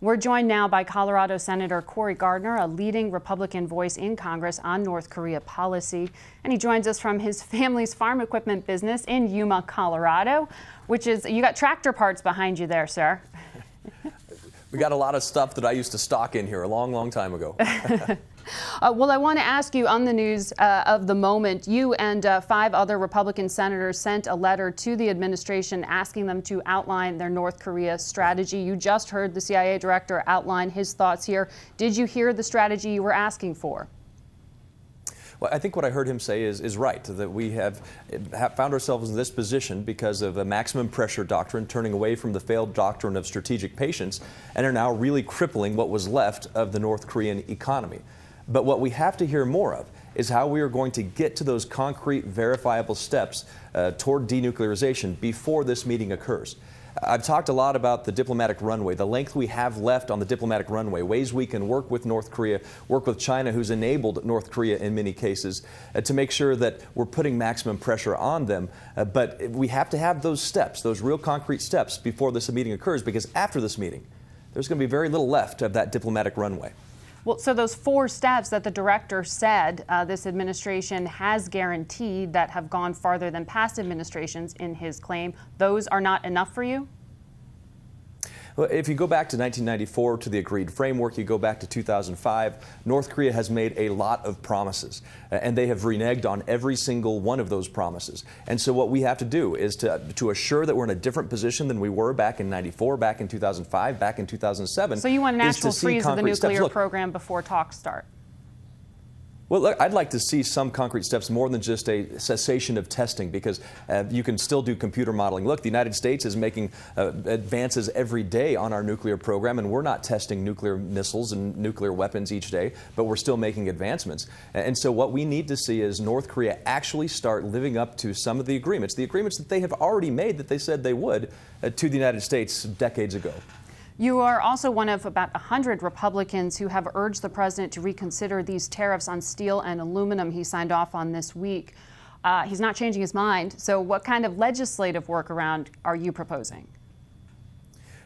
We're joined now by Colorado Senator Cory Gardner, a leading Republican voice in Congress on North Korea policy. And he joins us from his family's farm equipment business in Yuma, Colorado, which is, you got tractor parts behind you there, sir. We got a lot of stuff that I used to stock in here a long, long time ago. Well, I want to ask you on the news of the moment. You and 5 other Republican senators sent a letter to the administration asking them to outline their North Korea strategy. You just heard the CIA director outline his thoughts here. Did you hear the strategy you were asking for? Well, I think what I heard him say is right, that we have found ourselves in this position because of a maximum pressure doctrine, turning away from the failed doctrine of strategic patience, and are now really crippling what was left of the North Korean economy. But what we have to hear more of is how we are going to get to those concrete, verifiable steps toward denuclearization before this meeting occurs. I've talked a lot about the diplomatic runway, the length we have left on the diplomatic runway, ways we can work with North Korea, work with China, who's enabled North Korea in many cases, to make sure that we're putting maximum pressure on them. But we have to have those steps, those real concrete steps, before this meeting occurs, because after this meeting, there's going to be very little left of that diplomatic runway. Well, so those 4 steps that the director said this administration has guaranteed that have gone farther than past administrations in his claim, those are not enough for you? Well, if you go back to 1994 to the agreed framework, you go back to 2005, North Korea has made a lot of promises, and they have reneged on every single one of those promises. And so what we have to do is to assure that we're in a different position than we were back in 94, back in 2005, back in 2007. So you want an actual freeze of the nuclear program before talks start? Well, look, I'd like to see some concrete steps more than just a cessation of testing, because you can still do computer modeling. Look, the United States is making advances every day on our nuclear program, and we're not testing nuclear missiles and nuclear weapons each day, but we're still making advancements. And so what we need to see is North Korea actually start living up to some of the agreements that they have already made, that they said they would, to the United States decades ago. You are also one of about 100 Republicans who have urged the president to reconsider these tariffs on steel and aluminum he signed off on this week. He's not changing his mind. So what kind of legislative workaround are you proposing?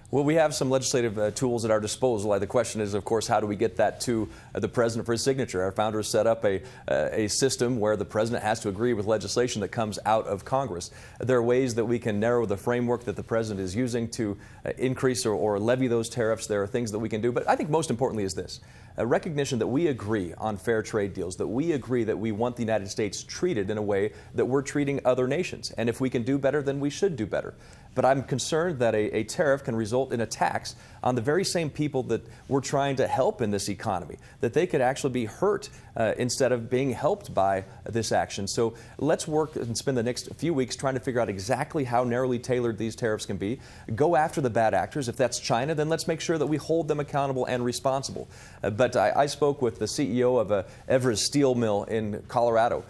Well, we have some legislative tools at our disposal. The question is, of course, how do we get that to the president for his signature? Our founders set up a system where the president has to agree with legislation that comes out of Congress. There are ways that we can narrow the framework that the president is using to increase or levy those tariffs. There are things that we can do. But I think most importantly is this: a recognition that we agree on fair trade deals, that we agree that we want the United States treated in a way that we're treating other nations. And if we can do better, then we should do better. But I'm concerned that a tariff can result in a tax on the very same people that we're trying to help in this economy, that they could actually be hurt instead of being helped by this action. So let's work and spend the next few weeks trying to figure out exactly how narrowly tailored these tariffs can be. Go after the bad actors. If that's China, then let's make sure that we hold them accountable and responsible. But I spoke with the CEO of Everest Steel Mill in Colorado,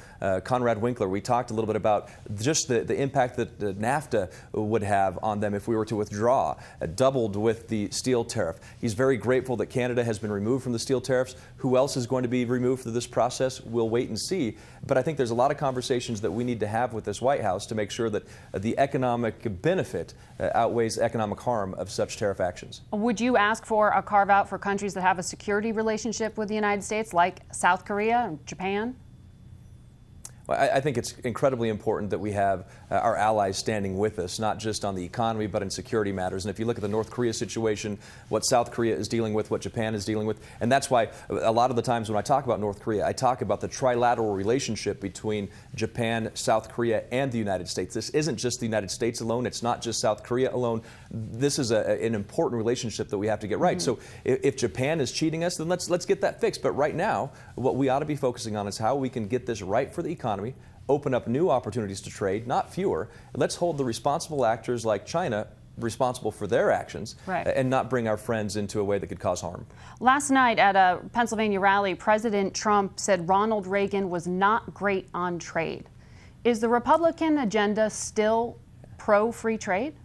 Conrad Winkler. We talked a little bit about just the impact that NAFTA would have on them if we were to withdraw, doubled with the steel tariff. He's very grateful that Canada has been removed from the steel tariffs. Who else is going to be removed through this process? We'll wait and see. But I think there's a lot of conversations that we need to have with this White House to make sure that the economic benefit outweighs economic harm of such tariff actions. Would you ask for a carve-out for countries that have a security relationship with the United States, like South Korea and Japan? Well, I think it's incredibly important that we have our allies standing with us, not just on the economy, but in security matters. And if you look at the North Korea situation, what South Korea is dealing with, what Japan is dealing with, and that's why a lot of the times when I talk about North Korea, I talk about the trilateral relationship between Japan, South Korea, and the United States. This isn't just the United States alone. It's not just South Korea alone. This is an important relationship that we have to get right. So if Japan is cheating us, then let's get that fixed. But right now, what we ought to be focusing on is how we can get this right for the economy, open up new opportunities to trade, not fewer. Let's hold the responsible actors like China responsible for their actions, and not bring our friends into a way that could cause harm. Last night at a Pennsylvania rally, President Trump said Ronald Reagan was not great on trade. Is the Republican agenda still pro-free trade?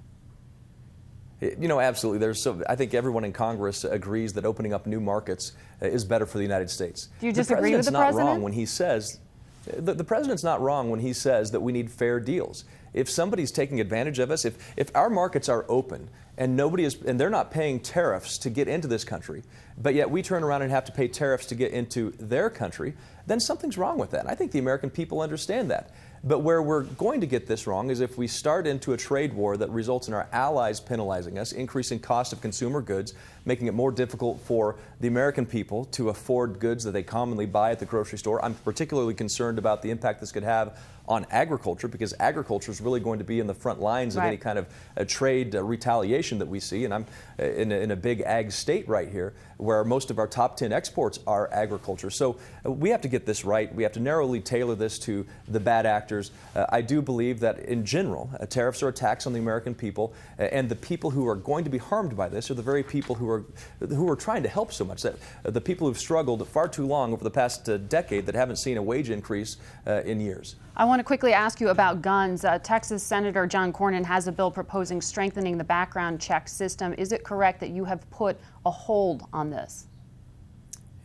You know, absolutely. I think everyone in Congress agrees that opening up new markets is better for the United States. Do you disagree with the president? The president's not wrong when he says the president's not wrong when he says that we need fair deals. If somebody's taking advantage of us, if our markets are open and they're not paying tariffs to get into this country, but yet we turn around and have to pay tariffs to get into their country, then something's wrong with that. I think the American people understand that. But where we're going to get this wrong is if we start into a trade war that results in our allies penalizing us, increasing cost of consumer goods, making it more difficult for the American people to afford goods that they commonly buy at the grocery store. I'm particularly concerned about the impact this could have on agriculture, because agriculture is really going to be in the front lines of any kind of trade retaliation that we see. And I'm in a big ag state right here where most of our top 10 exports are agriculture. So we have to get this right. We have to narrowly tailor this to the bad actors. I do believe that in general, tariffs are a tax on the American people, and the people who are going to be harmed by this are the very people who are trying to help so much. That the people who've struggled far too long over the past decade that haven't seen a wage increase in years. I want to quickly ask you about guns. Texas Senator John Cornyn has a bill proposing strengthening the background check system. Is it correct that you have put a hold on this?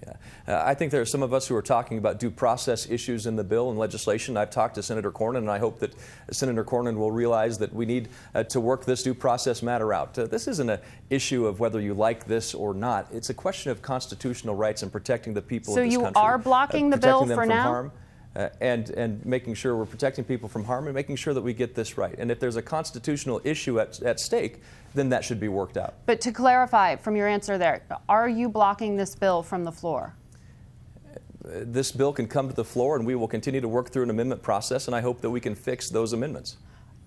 Yeah. I think there are some of us who are talking about due process issues in the bill and legislation. I've talked to Senator Cornyn, and I hope that Senator Cornyn will realize that we need to work this due process matter out. This isn't an issue of whether you like this or not. It's a question of constitutional rights and protecting the people of this country. So you are blocking the bill for now? Harm. And making sure we're protecting people from harm and making sure that we get this right. And if there's a constitutional issue at stake, then that should be worked out. But to clarify from your answer there, are you blocking this bill from the floor? This bill can come to the floor, and we will continue to work through an amendment process, and I hope that we can fix those amendments.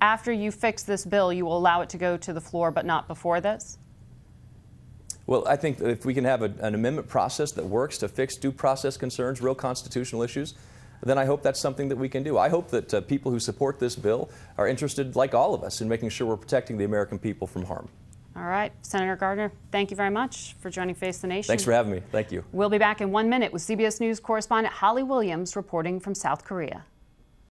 After you fix this bill, you will allow it to go to the floor, but not before this? Well, I think that if we can have an amendment process that works to fix due process concerns, real constitutional issues, then I hope that's something that we can do. I hope that people who support this bill are interested, like all of us, in making sure we're protecting the American people from harm. All right. Senator Gardner, thank you very much for joining Face the Nation. Thanks for having me. Thank you. We'll be back in 1 minute with CBS News correspondent Holly Williams reporting from South Korea.